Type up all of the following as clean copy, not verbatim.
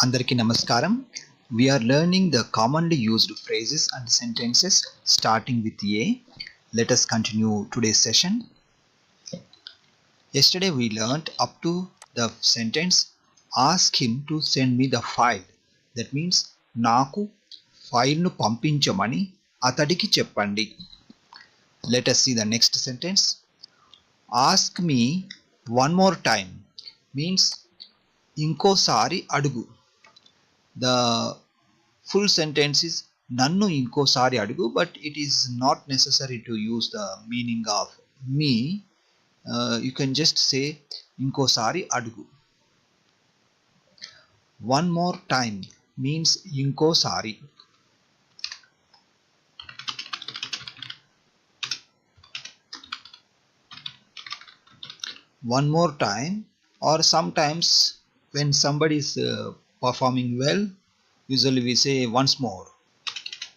Andariki Namaskaram. We are learning the commonly used phrases and sentences starting with A. Let us continue today's session. Yesterday we learned up to the sentence ask him to send me the file. That means Naku file nu pampinchamani atadiki cheppandi. Let us see the next sentence. Ask me one more time means inkosari adugu. The full sentence is Nannu inkosari adugu, but it is not necessary to use the meaning of me. You can just say inkosari adugu. One more time means inkosari. One more time, or sometimes when somebody is performing well, usually we say once more.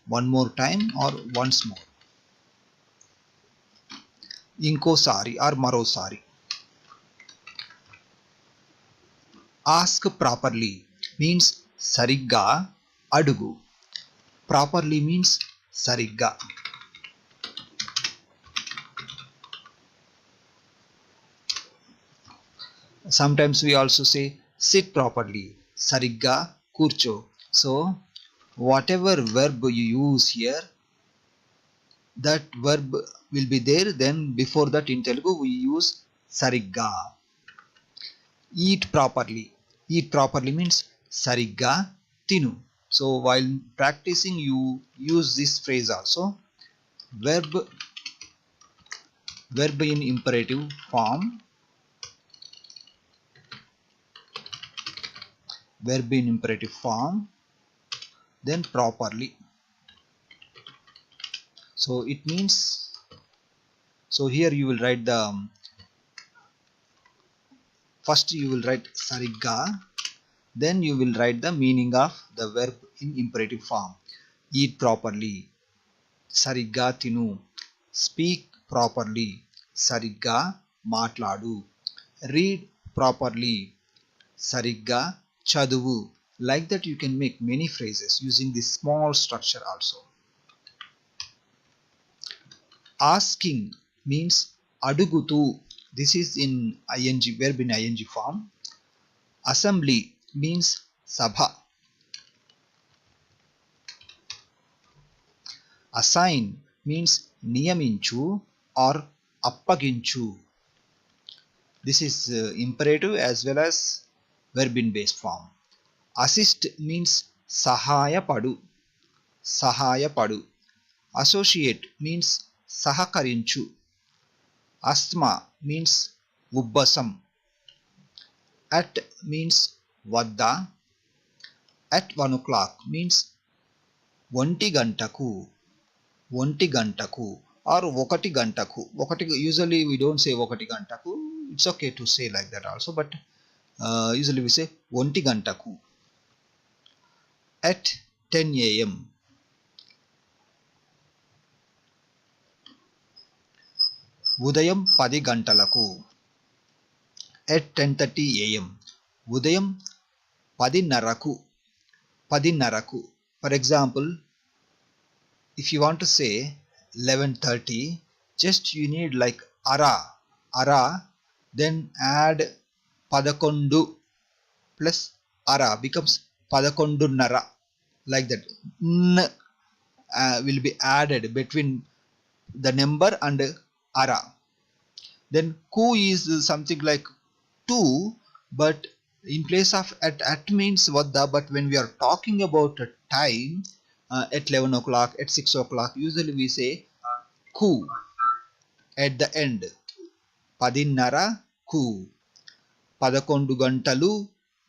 One more time or once more. Inkosari or marosari. Ask properly means sarigga adugu. Properly means sarigga. Sometimes we also say sit properly, sarigga kurcho. So whatever verb you use here, that verb will be there. Then before that in Telugu we use sarigga. Eat properly. Eat properly means sarigga tinu. So while practicing you use this phrase also. Verb in imperative form. Verb in imperative form, then properly. So it means, so here you will write the first you will write sarigga, then you will write the meaning of the verb in imperative form. Eat properly, sarigga tinu. Speak properly, sarigga matladu. Read properly, sarigga chaduvu. Like that you can make many phrases using this small structure also. Asking means adugutu. This is in ing, verb in ing form. Assembly means sabha. Assign means niyaminchu or appaginchu. This is imperative as well as verb in base form. Assist means sahaya padu. Sahaya padu. Associate means sahakarinchu. Asthma means ubbasam. At means vadda. At 1 o'clock means onti gantaku. Onti gantaku or okati gantaku. Usually we don't say okati gantaku. It's okay to say like that also, but usually we say onti gantaku. At 10 a.m. Udayam 10 gantalaku. At 10:30 a.m. Udayam 10:30. 10:30. For example, if you want to say 11:30, just you need like ara, then add padakondu plus ara becomes padakondunara. Like that. N will be added between the number and ara. Then ku is something like 2, but in place of at means vadda, but when we are talking about a time, at 11 o'clock, at 6 o'clock, usually we say ku at the end. Padinnara ku. Padakondu gantalu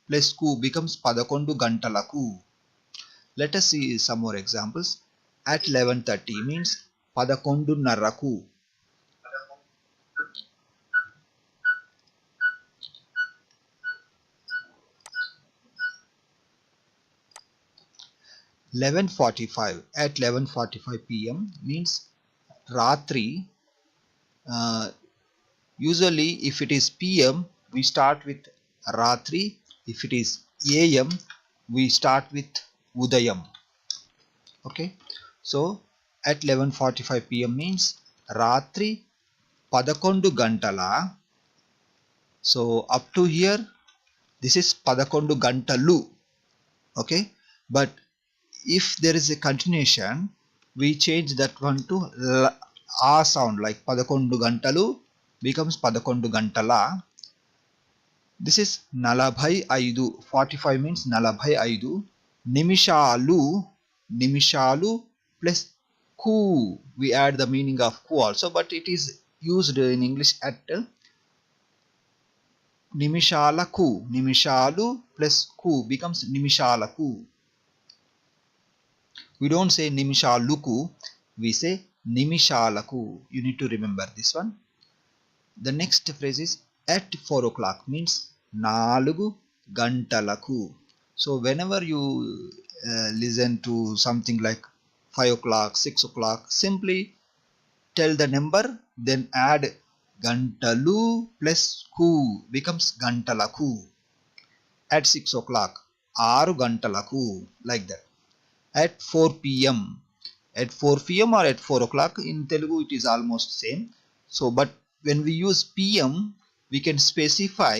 plus ku becomes padakondu gantalaku. Let us see some more examples. At 11:30 means padakondunaraku. 11:45. At 11:45 p.m. means ratri. Usually if it is p.m. we start with ratri. If it is a.m. we start with Udayam. Okay, so at 11:45 p.m. means Ratri 11 gantala. So up to here, this is 11 gantalu. Okay, but if there is a continuation, we change that one to a sound, like 11 gantalu becomes 11 gantala. This is 45. 45 means 45 నిమిషాలు. నిమిషాలు plus ku. We add the meaning of ku also, but it is used in English at నిమిషాలకు. నిమిషాలు plus ku becomes నిమిషాలకు. We don't say నిమిషాలుకు, we say నిమిషాలకు. You need to remember this one. The next phrase is at 4 o'clock means 4 గంటలకు. So whenever you listen to something like 5 o'clock, 6 o'clock, simply tell the number, then add gantalu plus ku becomes gantalaku. At 6 o'clock, 6 gantalaku, like that. At 4 p.m. At 4 p.m. or at 4 o'clock, in Telugu it is almost same. So but when we use p.m., we can specify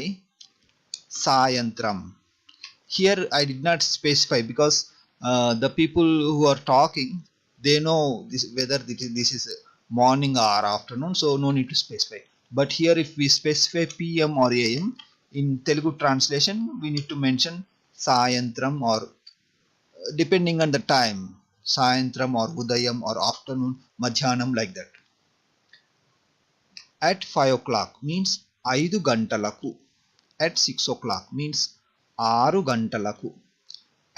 sayantram. Here I did not specify because the people who are talking, they know this, whether this is morning or afternoon, so no need to specify. But here if we specify p.m. or a.m., in Telugu translation we need to mention sayantram, or depending on the time, sayantram or udayam or afternoon, madhyanam, like that. At 5 o'clock means 5 గంటలకు. At 6 o'clock means 6 గంటలకు.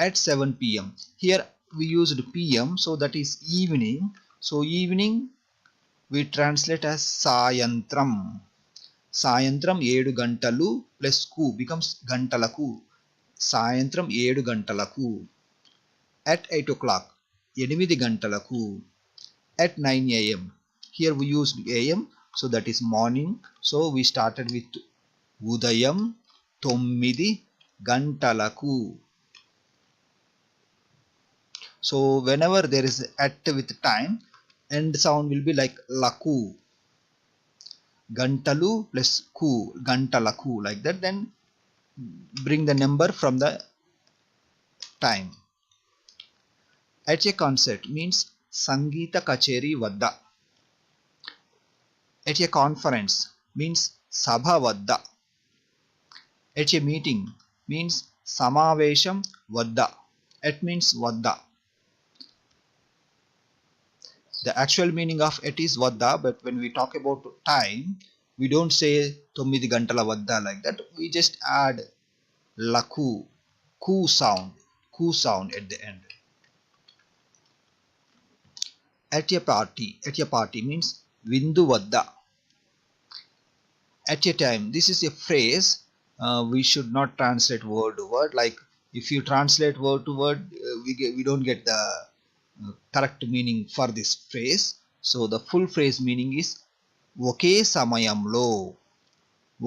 At 7 p.m. here we used pm, so that is evening. So evening we translate as sayantram. Sayantram 7 గంటలు plus ku becomes గంటలకు. Sayantram 7 గంటలకు. At 8 o'clock 8 గంటలకు. At 9 a.m. here we used am, so that is morning. So we started with Udayam 9 గంటలకు. So whenever there is at with time, end sound will be like laku. Gantalu plus ku, gantalaku, like that. Then bring the number from the time. At a concert means Sangeeta Kacheri Vadda. At a conference means Sabha Vadda. At a meeting means Samavesham Vadda. At means Vadda. The actual meaning of it is Vadda, but when we talk about time, we don't say 9 gantala Vadda, like that. We just add laku, ku sound at the end. At a party means Vindu Vadda. At a time, this is a phrase. We should not translate word to word. Like if you translate word to word, we don't get the correct meaning for this phrase. So the full phrase meaning is ఒకే సమయంలో.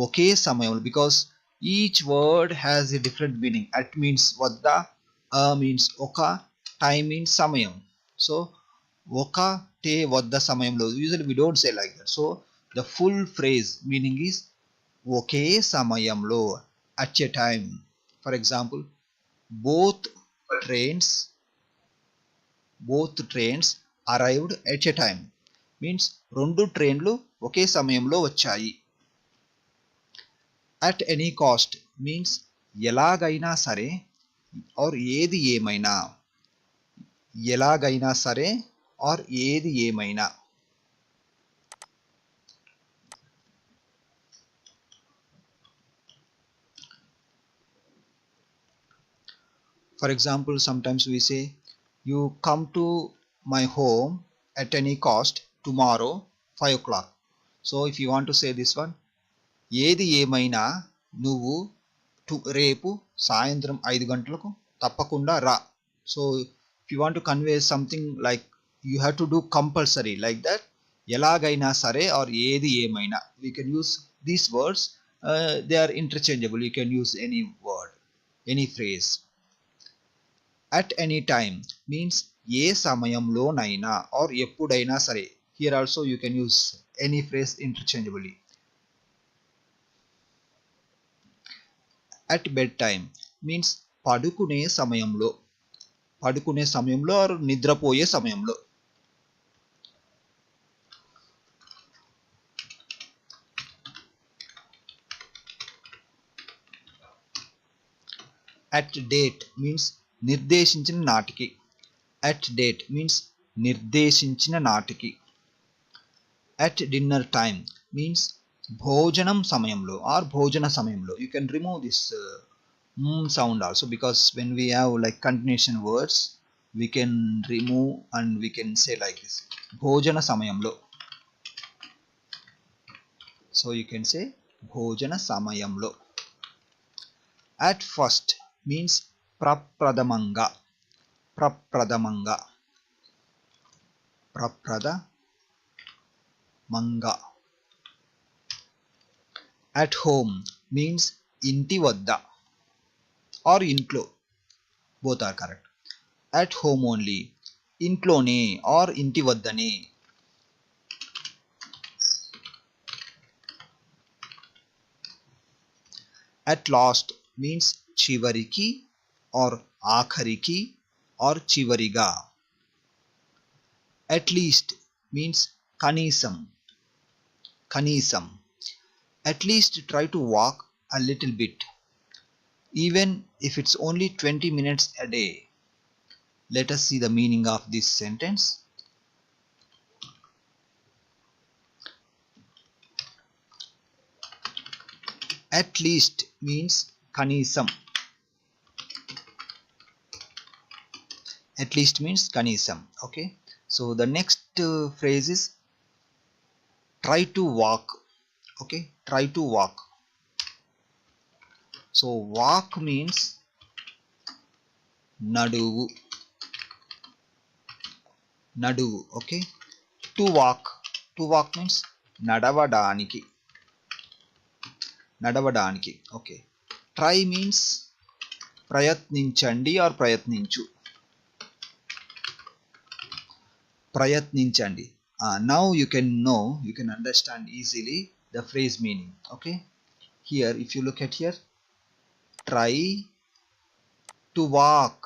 ఒకే సమయంలో, because each word has a different meaning. At means వద్ద, means ఒక, time means సమయం. So ఒకటే వద్ద సమయంలో, usually we don't say like that. So the full phrase meaning is ఒకే సమయంలో, at a time. For example, both trains arrived at a time means 2 ట్రైన్లు ఒకే సమయంలో వచ్చాయి. At any cost means ఎలాగైనా సరే, or ఏది ఏమైనా. ఎలాగైనా సరే or ఏది ఏమైనా. For example, sometimes we say, you come to my home at any cost tomorrow 5 o'clock. So if you want to say this one, ఏది ఏమైనా నువ్వు రేపు సాయంత్రం 5 గంటలకు తప్పకుండా రా. So if you want to convey something like you have to do compulsory, like that, ఎలాగైనా సరే or ఏది ఏమైనా, we can use these words. They are interchangeable. You can use any word, any phrase. At any time means ఏ సమయంలోనైనా or ఎప్పుడైనా సరే. Here also you can use any phrase interchangeably. At bedtime means పడుకునే సమయంలో, పడుకునే సమయంలో or నిద్రపోయే సమయంలో. At date means నిర్దేశించిన నాటికి. At date means నిర్దేశించిన నాటికి. At dinner time means భోజనం సమయంలో or భోజన సమయంలో. You can remove this sound also, because when we have like continuation words we can remove and we can say like this, భోజన సమయంలో. So you can say భోజన సమయంలో. At first means ప్రప్రథమంగా, ప్రప్రథమంగా, ప్రప్రథమంగా. At home means ఇంటి వద్ద or ఇంట్లో, both are correct. At home only ఇంట్లోనే or ఇంటి వద్దనే. At last means చివరికి or ఆఖరికి or చివరిగా. At least means కనీసం, కనీసం. At least try to walk a little bit, even if it's only 20 minutes a day. Let us see the meaning of this sentence. At least means kanisam. At least means kanisam. Okay, so the next phrase is try to walk. Okay, try to walk. So walk means naduvu, naduvu. Okay, to walk, to walk means nadavadaniki, నడవడానికి. Okay, try means ప్రయత్నించండి or ప్రయత్నించు, ప్రయత్నించండి. Now you can know, you can understand easily the phrase meaning. Okay, here if you look at here, try to walk.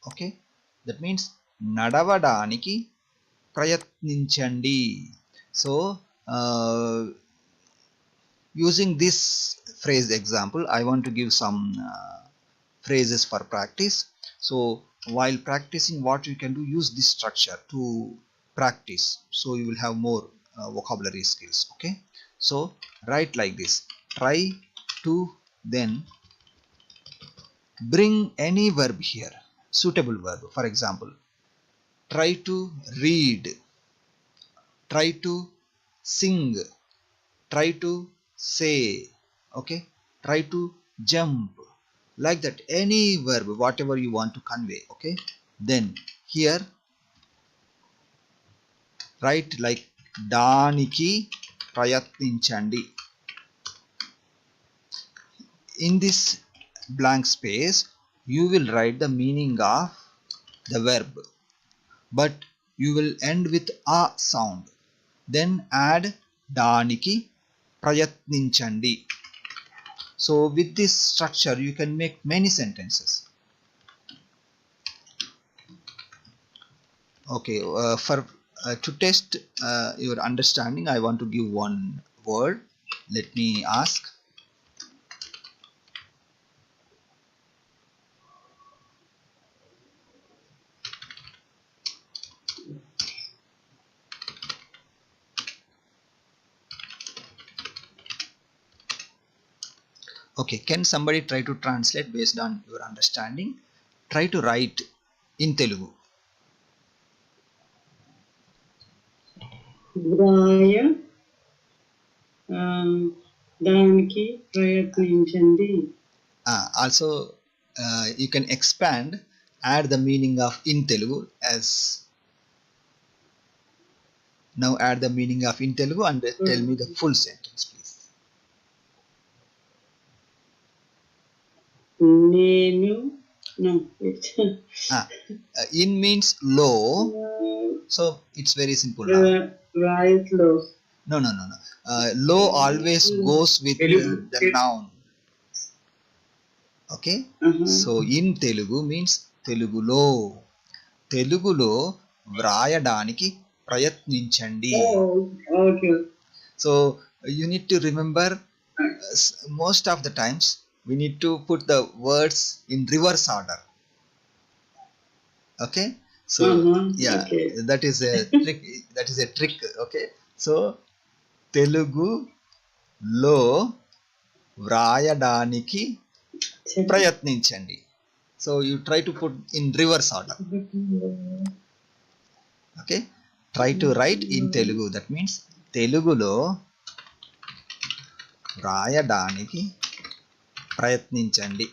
Okay, that means నడవడానికి ప్రయత్నించండి. So using this phrase example, I want to give some phrases for practice. So while practicing, what you can do, use this structure to practice, so you will have more vocabulary skills. Okay, so write like this: try to, then bring any verb here, suitable verb. For example, try to read, try to sing, try to say. Okay, try to jump, like that, any verb, whatever you want to convey. Okay, then here write like daniki prayatninchandi. In this blank space you will write the meaning of the verb, but you will end with a sound, then add daniki prayatninchandi. So with this structure you can make many sentences. Okay, for to test your understanding, I want to give one word. Let me ask. Okay, can somebody try to translate based on your understanding? Try to write in Telugu. వ్రాయ దానికి ప్రయత్నించండి. Also you can expand, add the meaning of in Telugu as. Now add the meaning of in Telugu and tell me the full sentence, please. నేను, no, right. In means low, so it's very simple now. Right, low. No. Low always goes with the noun. Okay. So in Telugu means తెలుగులో, తెలుగులో వ్రాయడానికి ప్రయత్నించండి. Okay. So you need to remember, most of the times we need to put the words in reverse order. Okay. So yeah, okay. that is a trick. That is a trick. Okay. So తెలుగులో వ్రాయడానికి ప్రయత్నించండి. So you try to put in reverse order. Okay. Try to write in Telugu. That means తెలుగులో వ్రాయడానికి ప్రయత్నించండి.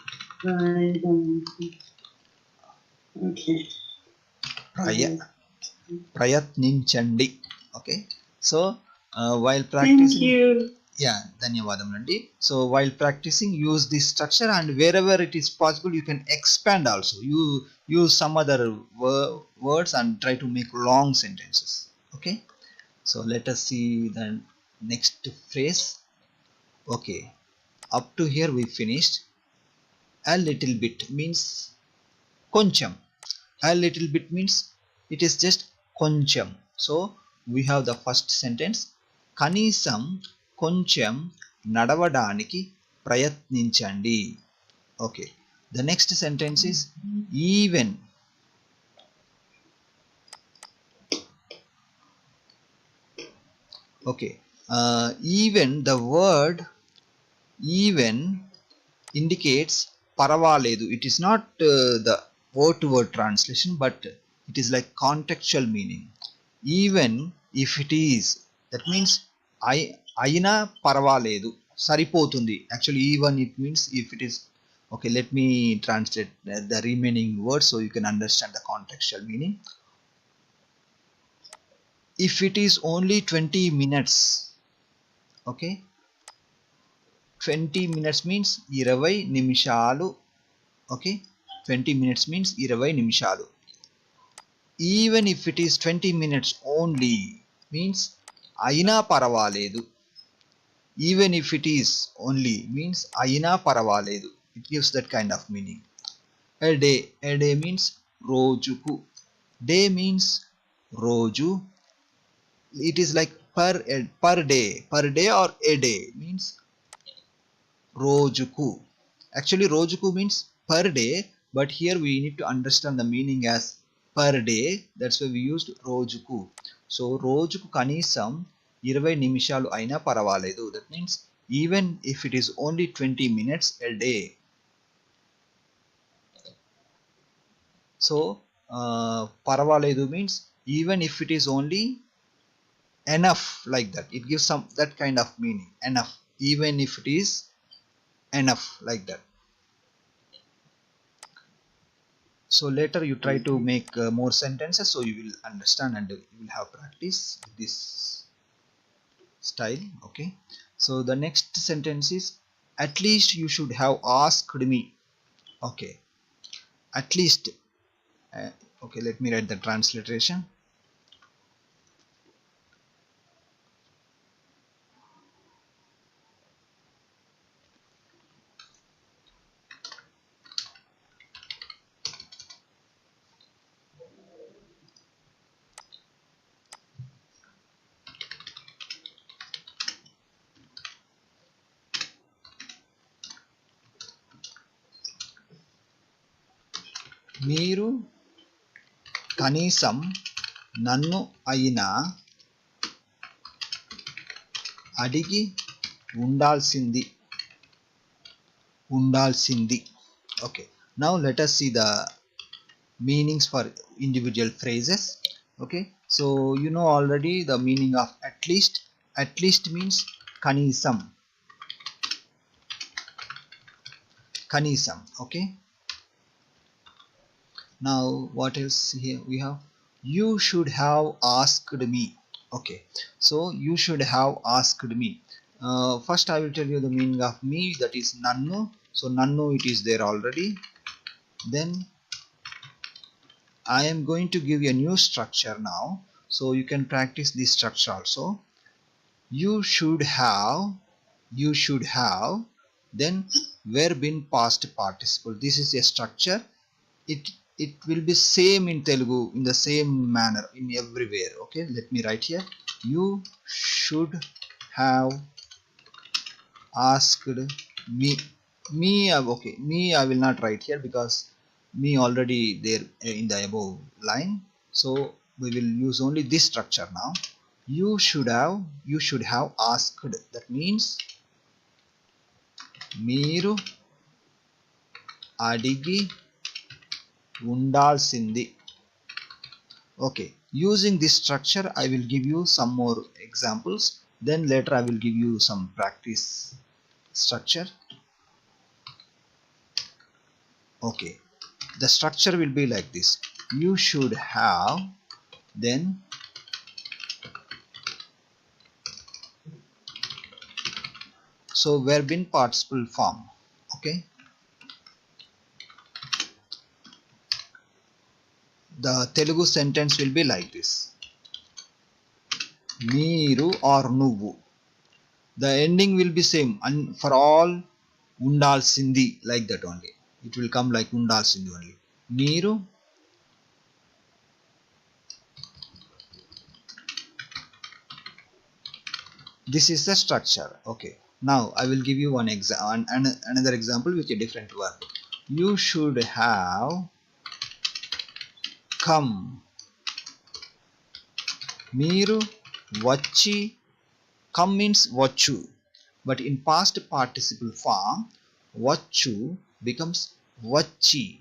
Okay. ప్రయత్నించండి. Okay. So while practicing, thank you. Yeah, ధన్యవాదములండి. So while practicing, use this structure, and wherever it is possible you can expand also. You use some other words and try to make long sentences. Okay. So let us see the next phrase. Okay, up to here we finished. A little bit means koncham. A little bit means it is just koncham. So we have the first sentence, kanisam koncham nadavadaaniki prayatninchandi. Okay. The next sentence is even. Okay. Even, the word even indicates paravaledu. It is not the word to word translation, but it is like contextual meaning. Even if it is, that means ayina paravaledu, saripotundi. Actually even it means if it is. Okay, let me translate the remaining words so you can understand the contextual meaning. If it is only 20 minutes, okay, 20 minutes means 20 నిమిషాలు. Okay, 20 minutes means 20 నిమిషాలు. Even if it is 20 minutes only means అయినా పర్వాలేదు. Even if it is only means అయినా పర్వాలేదు. It gives that kind of meaning. A day means రోజుకు. Day means రోజు. It is like per day or a day means రోజుకు. Actually రోజుకు means per day, but here we need to understand the meaning as per day. That's why we used రోజుకు. So రోజుకు కనీసం 20 నిమిషాలు అయినా పర్వాలేదు. That means even if it is only 20 minutes a day. So పర్వాలేదు means even if it is only enough, like that. It gives some that kind of meaning. Enough. Even if it is enough, like that. So later you try to make more sentences, so you will understand and you will have practice with this style. Okay. So the next sentence is, at least you should have asked me. Okay. At least. Okay, let me write the transliteration. మీరు కనీసం నన్ను అయినా అడిగి ఉండాల్సింది. Okay, now let us see the meanings for individual phrases. Okay, so you know already the meaning of at least. At least means kanisam. Okay. Now what else here we have? You should have asked me. Okay, so you should have asked me. First I will tell you the meaning of me, that is nannu. So nannu, it is there already. Then I am going to give you a new structure now, so you can practice this structure also. You should have, then verb in past participle. This is a structure. It will be same in Telugu in the same manner in everywhere. Okay, let me write here. You should have asked me. Okay, me I will not write here because me already there in the above line. So we will use only this structure now. You should have asked. That means మీరు అడిగి ఉండాల్సింది. Okay, using this structure I will give you some more examples, then later I will give you some practice structure. Okay, the structure will be like this. You should have, then so verb in participle form. Okay, the Telugu sentence will be like this. Meeru or nuvu. The ending will be same and for all undalsindi, like that only. It will come like undalsindi only. Meeru this is the structure. Okay, now I will give you another example with a different verb. You should have come. Meeru vachi. Come means vachu, but in past participle form vachu becomes vachi.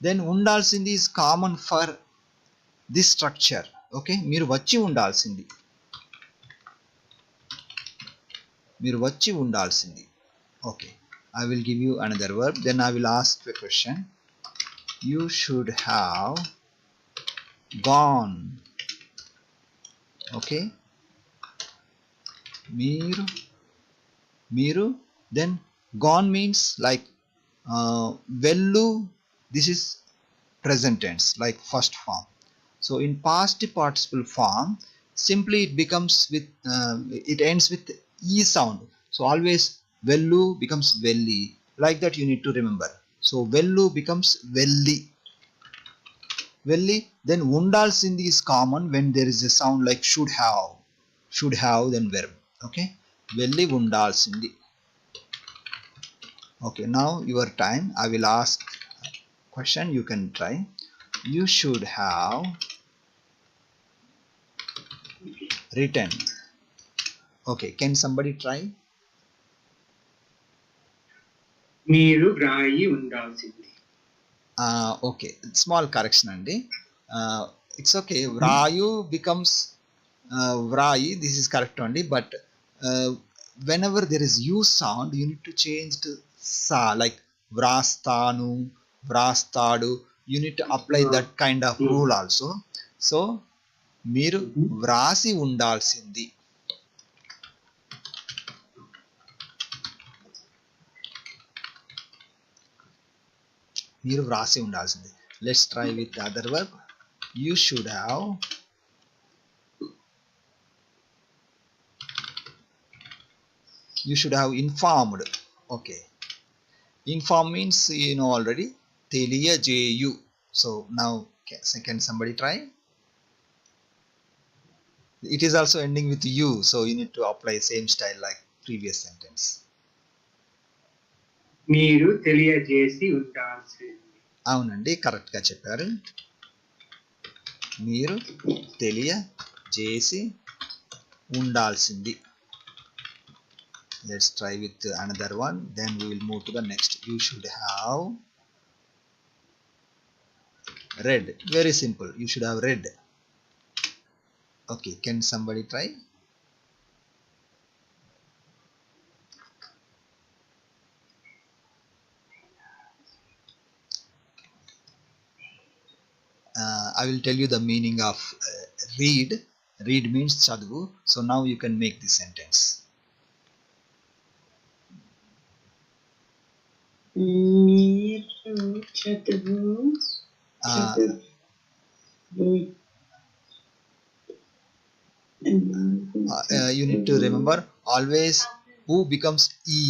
Then undalsindi is common for this structure. Okay, మీరు వచ్చి ఉండాల్సింది. మీరు వచ్చి ఉండాల్సింది. Okay, I will give you another verb, then I will ask a question. You should have gone. Okay, మీరు then gone means like vellu. This is present tense, like first form. So in past participle form simply it becomes with it ends with e sound. So always vellu becomes velli, like that you need to remember. So vellu becomes velli. Then undalsindi is common when there is a sound like should have then verb. Okay, velli undalsindi. Okay, now your time. I will ask question, you can try. You should have written. Okay, can somebody try? మీరు వ్రాయి ఉండాల్సింది. Okay, small correction andi. It's okay. Vrayu becomes vrayi. This is correct only, but whenever there is u sound, you need to change to sa, like vrastanu, vrastadu. You need to apply that kind of rule also. So మీరు వ్రాసి ఉండాల్సింది. మీరు వ్రాసి ఉండాల్సింది. Let's try with the other verb. You should have informed. Okay, inform means you know already. తెలియజేయు. So now can somebody try? It is also ending with u, so you need to apply same style like previous sentence. మీరు తెలియజేసి ఉండాల్సింది. అవునండి, correct గా చెప్పారు. మీరు తెలియజేసి ఉండాల్సింది. Let's try with another one, then we will move to the next. You should have read. Very simple. You should have read. Okay, can somebody try? I will tell you the meaning of read. Read means చదువు. So now you can make the sentence. మీరు చదువు. You need to remember always who becomes E.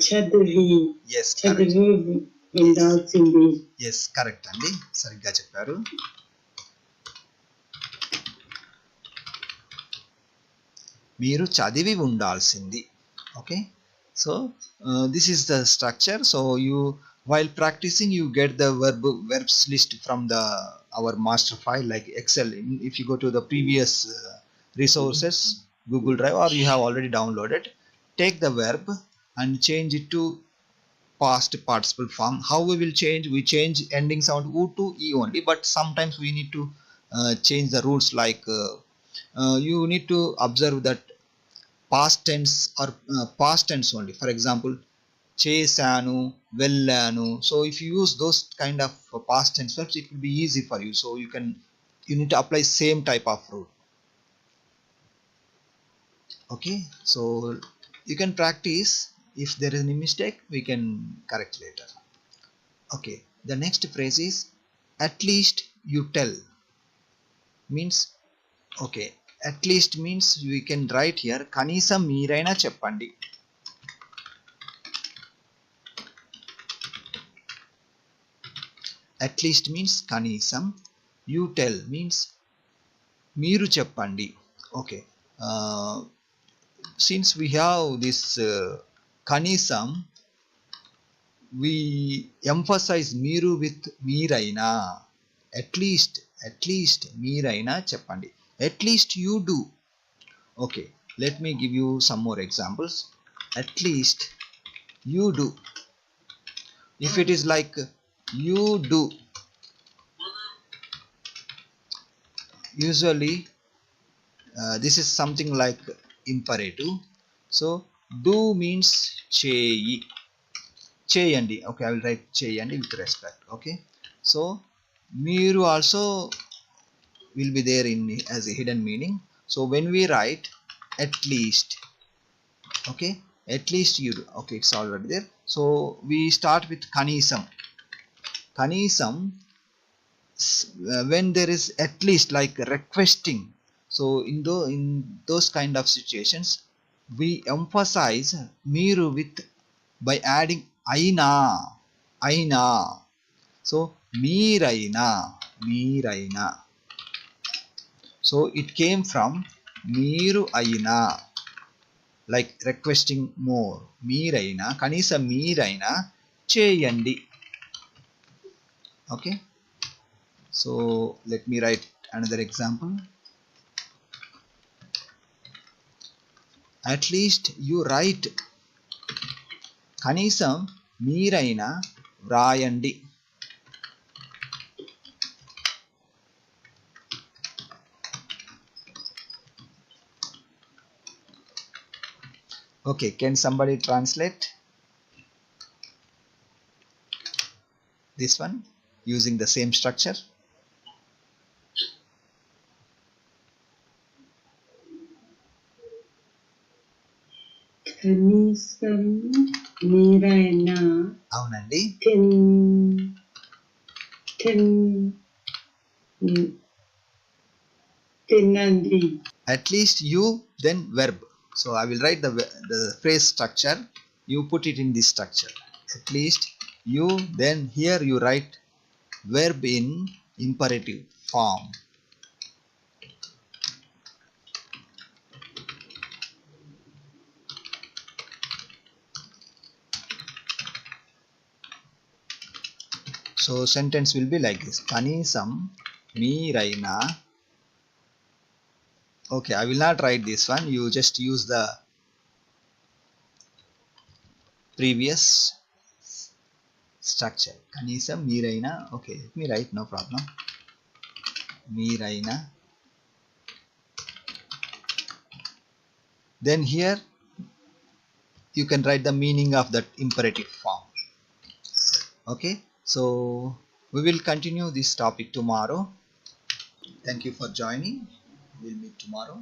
చదివి Yes, correct. చదివి ఉండాల్సింది. Yes, correct అండి, సరిగ్గా చెప్పారు. మీరు చదివి ఉండాల్సింది. Okay, so this is the structure. So you, while practicing, you get the verbs list from the our master file like Excel. If you go to the previous resources, Google Drive, or you have already downloaded, take the verb and change it to past participle form. How we will change? We change ending sound u to e only, but sometimes we need to change the rules, like you need to observe that past tense or past tense only. For example, చేశాను, వెళ్ళాను. So if you use those kind of past tense verbs, it will be easy for you. So you need to apply same type of rule. Okay, so you can practice. If there is any mistake, we can correct later. Okay, the next phrase is at least you tell. Means, okay, at least means we can write here కనీసం మీరైనా చెప్పండి. At least means కనీసం, you tell means మీరు చెప్పండి. Okay, since we have this కనీసం, we emphasize మీరు with మీరైనా. At least మీరైనా చెప్పండి. At least you do. Okay, let me give you some more examples. At least you do. If it is like you do, usually this is something like imperative. So do means చేయి, చేయండి. Okay, I will write చేయండి with respect. Okay, so మీరు also will be there in as a hidden meaning. So when we write at least, okay, at least you do. Okay, it's already there. So we start with kanisam. Kanisam, when there is at least like requesting. So in those kind of situations, we emphasize మీరు with by adding aina. So మీరైనా. So it came from మీరు అయినా, like requesting more. మీరైనా, కనీసం మీరైనా చేయండి. Okay, so let me write another example. At least you write. కనీసం మీరైనా వ్రాయండి. Okay, can somebody translate this one using the same structure? కనీసం మీరైనా. అవునండి. తినండి. At least you, then verb. So I will write the phrase structure. You put it in this structure. At least you, then here you write verb in imperative form. So sentence will be like this. కనీసం మీరైనా. Okay, I will not write this one. You just use the previous structure. కనీసం మీరైనా. Okay, let me write, no problem. మీరైనా. Then here you can write the meaning of that imperative form. Okay, so we will continue this topic tomorrow. Thank you for joining. We'll meet tomorrow.